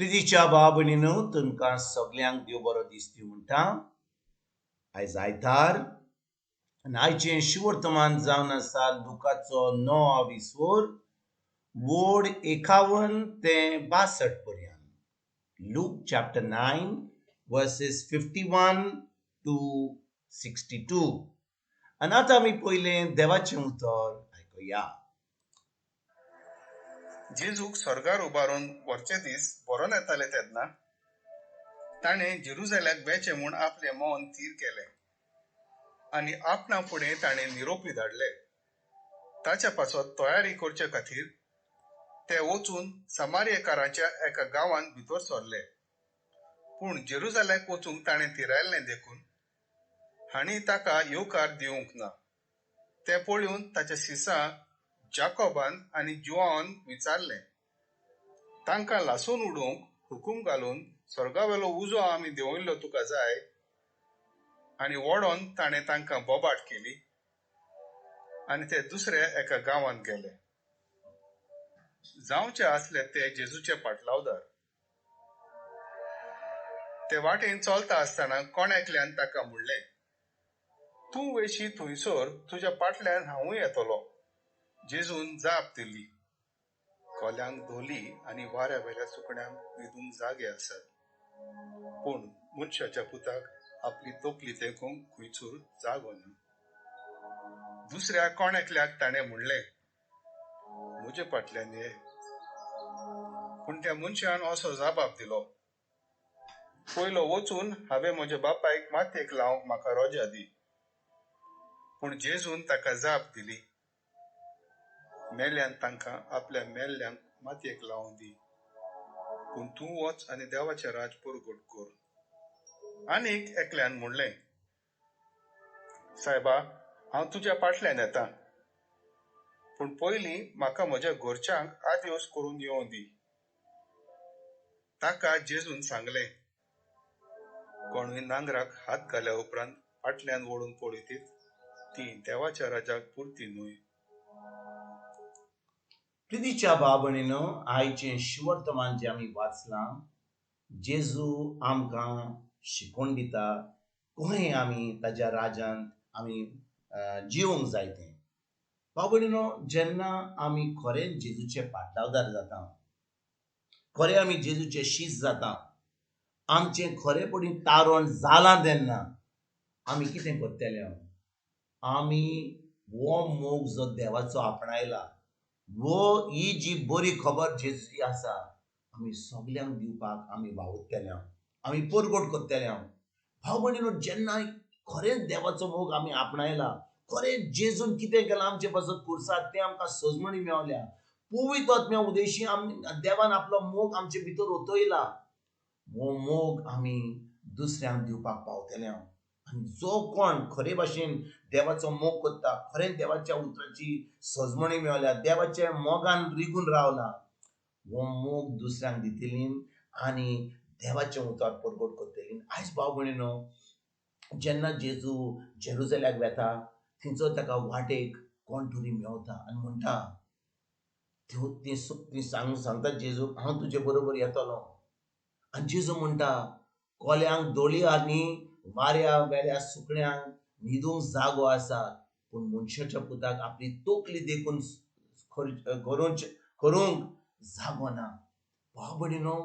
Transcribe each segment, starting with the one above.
प्रितीच्या बाबणीनो तुमकां सगळ्यांक देव बरो दीस दिवं म्हणटा. आयज आयतार आनी आयचें शिवर्तमान जावन आसा लुकाचो 9 वोड 51 ते 62 पर्यंत. Luke chapter 9 verses 51 to 62. आनी आतां आमी पयलें देवाचें उतर आयकुया. जेजूक स्वर्गार उबारून वरचे दीस बरोन येताले तेन्ना ताणें जेरुसलेमाक वेचे म्हूण आपलें मौन थीर केलें आनी आपणा फुडें ताणें निरोपी धाडले. ताच्या पासत तयारी करचे खातीर ते वचून समारियेकारांच्या एका गांवांत भितर सरले. पूण जेरुसलेमाक वचूंक ताणें थिरायल्लें देखून हांणी ताका येवकार दिवंक ना. ते पळोवन ताच्या शिसां जाकोबान आनी जुआन विचारलें. तांकां लासून उडोवंक हुकूम घालून स्वर्गावेलो उजो आमी देंवयल्लो तुका जाय. आनी ओडोन ताणें तांकां बोबाट केली आनी ते दुसऱ्या एका गांवांत गेले. जावचे आसले ते जेजूचे पाटलावदार. ते वाटेन चलता आसतना कोण एकल्यान ताका म्हणलें, तूं वेशी थंयसर तुज्या पाटल्यान हांवूय येतलो. जेजून जाप दिली, कोल्यांक धोली आनी वाऱ्या वेल्या सुकण्यांक न्हिदूंक जागे आसात, पूण मनशाच्या पुताक आपली तोपली तेंकूंक खंयचूर जागो ना. दुसऱ्या कोण एकल्याक ताणें म्हणलें, म्हजे फाटल्यान ये. पूण त्या मनशान असो जापाप दिलो, पयलो वचून हांवें म्हज्या बापायक मातयेक लावंक म्हाका रोजा दी. पूण जेजून ताका जाप दिली, मेल्यान तांकां आपल्या मेल्ल्यांक मातयेक लावंक दी. पूण तूं वच आनी देवाचें राज परगट कर. आनीक एकल्यान म्हणलें, सायबा, हांव तुज्या फाटल्यान येतां, पूण पयलीं म्हाका म्हज्या घरच्यांक आदिवस करून येवं दी. ताका जेजून सांगलें, कोणूय नांगराक हात घाल्या उपरांत फाटल्यान वळून पळयतीत ती देवाच्या राजाक पुरती न्हय. प्रितीच्या बाबणीनो आयचें शिवर्तमान जें आमी वाचलां, जेजू आमकां शिकोवन दिता खंय आमी ताज्या राजांत आमी जिवंक जाय तें. बाबणीनो, जेन्ना आमी खरें जेजूचे पाटलावदार जाता, खरें आमी जेजूचे शीश जाता, आमचें खरेपणी तारण जालां तेन्ना आमी कितें करतले? आमी हो मोग जो देवाचो आपणायला, ही जी बरी खबर जेजूची आसा, आमी सगळ्यांक दिवपाक आमी वावुरतले, आमी परगट करतले. भाव भयणीनो, जेन्ना खरेंच देवाचो मोग आमी आपणायला, खरेंच जेजून कितें केलां आमचे पासत खुर्साद तें आमकां सजमणी मेवल्या, पवित्र आत्म्या उदेशी देवान आपलो मोग आमचे भितर ओतयला, हो मोग आमी दुसऱ्यांक दिवपाक पावतले. आनी जो कोण खरे भाशेन देवाचो मोग करता, खरें देवाच्या उतराची सजमणी मेवल्या, देवाच्या मोगान रिगून रावला, हो मोग दुसऱ्यांक दितली आनी देवाचें उतर परगट करतली. आयज भाव भयणीनो, जेन्ना जेजू जेरुसलेमाक वेता, थंयसर ताका वाटेक कोण तरी मेवता आनी म्हणटा, ती सांगता जेजूक, हांव तुजे बरोबर येतलो. आनी जेजू म्हणटा, कोल्यांक धोळी आनी वाऱ्या वेल्या सुकण्यांक न्हिदूंक जागो आसा, पूण मनशाच्या पुताक आपली तोकली देखून करूंक जागो ना. भाव भयणीनो,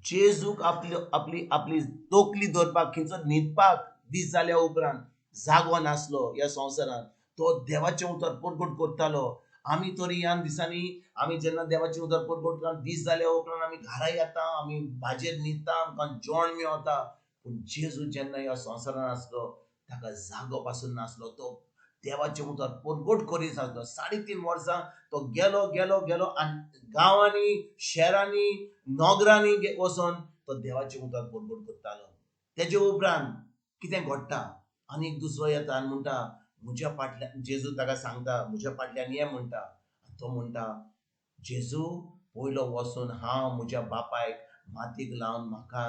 जेजूक आपली तोकली धरपाक, खंयचो न्हिदपाक दीस जाल्या उपरांत जागो नासलो ह्या संवसारांत. तो देवाचें उतर परगट करतालो. आमी तरी ह्या दिसांनी आमी जेन्ना देवाचें उतर परगट करता, दीस जाल्या उपरांत आमी घरा येता, आमी भाजेर न्हिदता, आमकां जेवण मेवता. पूण जेजू जेन्ना ह्या संवसारांत आसलो, ताका जागो पासून नासलो. तो देवाचें उतर परगट करीत आसलो. 3.5 वर्सां तो गेलो आनी गांवांनी, शहरांनी, नगरांनी वचून तो देवाचें उतर परगट करतालो. तेजे उपरांत कितें घडटा? आनीक दुसरो येता आनी म्हणटा, म्हज्या फाटल्यान, जेजू ताका सांगता, म्हज्या फाटल्यान ये म्हणटा. तो म्हणटा, जेजू, पयलो वचून हांव म्हज्या बापायक मातयेक लावन म्हाका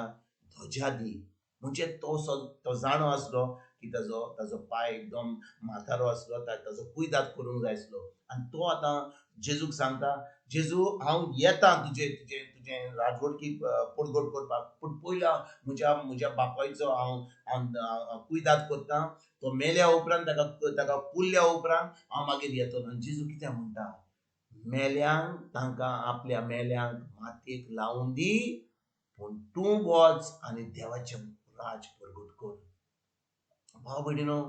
धजा दी. म्हणजे तो जाणो आसलो की ताजो पाय एकदम म्हातारो आसलो, ताजो कुयदाद करूंक जाय आसलो. आनी तो आतां जेजूक सांगता, जेजू, हांव येता तुजे राजवटकी पडगोड करपाक, पूण पयला म्हज्या बापायचो हांव कुयदाद करता. तो मेल्या उपरांत ताका पुरल्या उपरांत हांव मागीर येतलो. आनी जेजू कितें म्हणटा, मेल्यांक तांकां आपल्या मेल्यांक मातयेक लावून दी, पूण तूं वच आनी देवाचें राज परगट कर. भाव भयणीनो,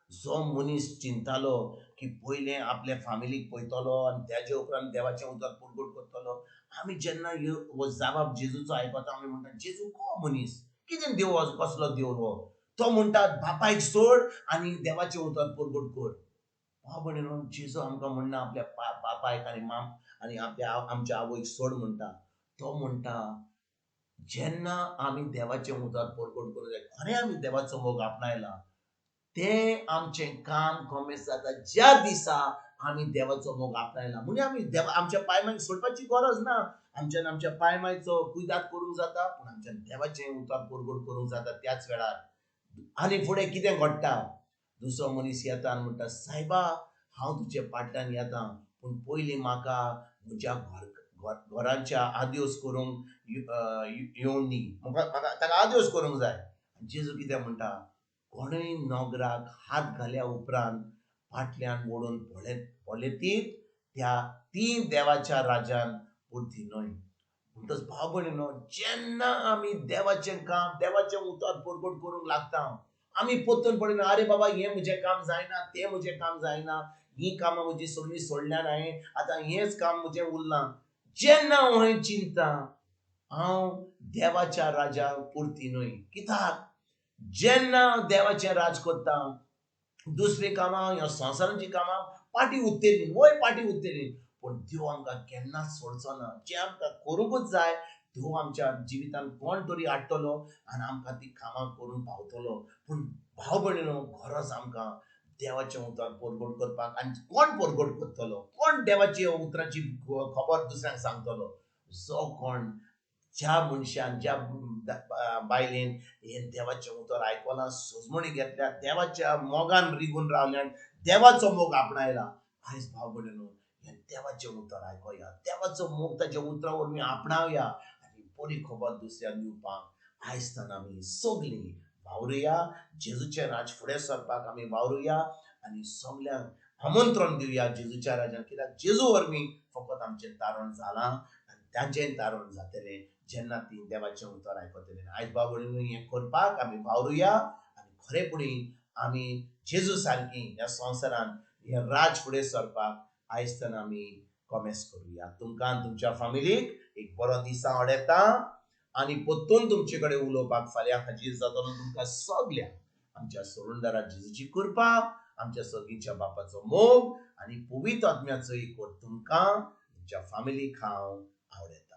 जो मनीस चिंतालो की पयलें आपल्या फॅमिलीक पळयतलो आनी तेजे उपरांत देवाचें उतर परगट करतलो, आमी जेन्ना हो जाप जेजूचो आयकता, आमी म्हणटा जेजू को मनीस, कितें देव कसलो देव हो? तो म्हणटा बापायक सोड आनी देवाचें उतर परगट कर. भाव भयणीनो, जेजू आमकां म्हणना आपल्या बापायक आनी आमच्या आवयक सोड म्हणटा. तो म्हणटा जेन्ना आमी देवाचें उतर परगट करूं जाय, खरें आमी देवाचो मोग आपणायला, तें आमचें काम कमेस जाता ज्या दिसा आमी देवाचो मोग आपणायला. म्हणजे आमी आमच्या पायमायक सोडपाची गरज ना. आमच्या पायमायचो कुयदाद करूंक जाता, पूण आमच्या देवाचें उतर परगट करूंक जाता त्याच वेळार. आनी फुडें कितें घडटा, दुसरो मनीस येता आनी म्हणटा सायबा, हांव तुजे पाट्यान येता, पूण पयलीं म्हाका म्हज्या घराच्या आदिवस करूंक येवं दी, म्हाका ताका आदिवस करूंक जाय. जेजू कितें म्हणटा, कोणूय नोकराक हात घाल्या उपरांत फाटल्यान ओडून पळयतीत ती देवाच्या राज्यान पुरती न्हय. म्हणटच भाव भयणीनो, जेन्ना आमी देवाचें काम, देवाचें उतर परगट करूंक लागता, आमी पोत्तून पळयना अरे बाबा हें म्हजें काम जायना, तें म्हजें काम जायना, ही कामां म्हजी सगळीं सोडल्यान हांवें, आतां हेंच काम म्हजें उरलां. जेन्ना हांव हें चिंतता, हांव देवाच्या राज्याक पुरती न्हय. कित्याक जेन्ना हांव देवाचें राज करता, दुसरी कामां ह्या संवसाराची कामां पाटी उरतलीं, वयर पाटी उरतलीं, पूण देव आमकां केन्नाच सोडचो ना. जें आमकां करूंकूच जाय, देव आमच्या जिवितांत कोण तरी हाडटलो आनी आमकां ती कामां करून पावतलो. पूण भाव भयणीनो, गरज आमकां देवाचें उतर परगट करपाक. आनी कोण परगट करतलो? कोण देवाची उतराची खबर दुसऱ्यांक सांगतलो? जो कोण, ज्या मनशान, ज्या बायलेन हें देवाचें उतर आयकलां, सोजमणी घेतल्या, देवाच्या मोगान रिगून रावल्यान देवाचो मोग आपणायला, आयज भाव भयणीनो, हें देवाचें उतर आयकोया, देवाचो मोग ताच्या उतरा वरवीं आपणावया आनी बरी खबर दुसऱ्यांक दिवपाक आयज आमी सगळीं वावरुया. जेजूचें राज फुडें सरपाक आमी वावरुया आनी सगळ्यांक आमंत्रण दिवया जेजूच्या राज्यान. कित्याक जेजू वरवीं फकत आमचें तारण जालां आनी तांचेंय तारण जातलें जेन्ना ती देवाचें उतर आयकतलीं. आयज भाव भयणीनो, हें करपाक आमी वावरुया आनी खरेपणीं आमी जेजू सारकीं ह्या संवसारान हें राज फुडें सरपाक आयज आमी कमेस करुया. तुमकां आनी तुमच्या फॅमिलीक एक बरो दीस हांव येता आनी परतून तुमचे कडेन उलोवपाक फाल्यां हाजीर जातलो. तुमकां सगळ्यांक आमच्या सोडूनदारा जेजूची कृपा, आमच्या सगळींच्या बापाचो मोग आनी पवित्र आत्म्याचो एकवट तुमकां तुमच्या फॅमिलीक हांव आवडयता.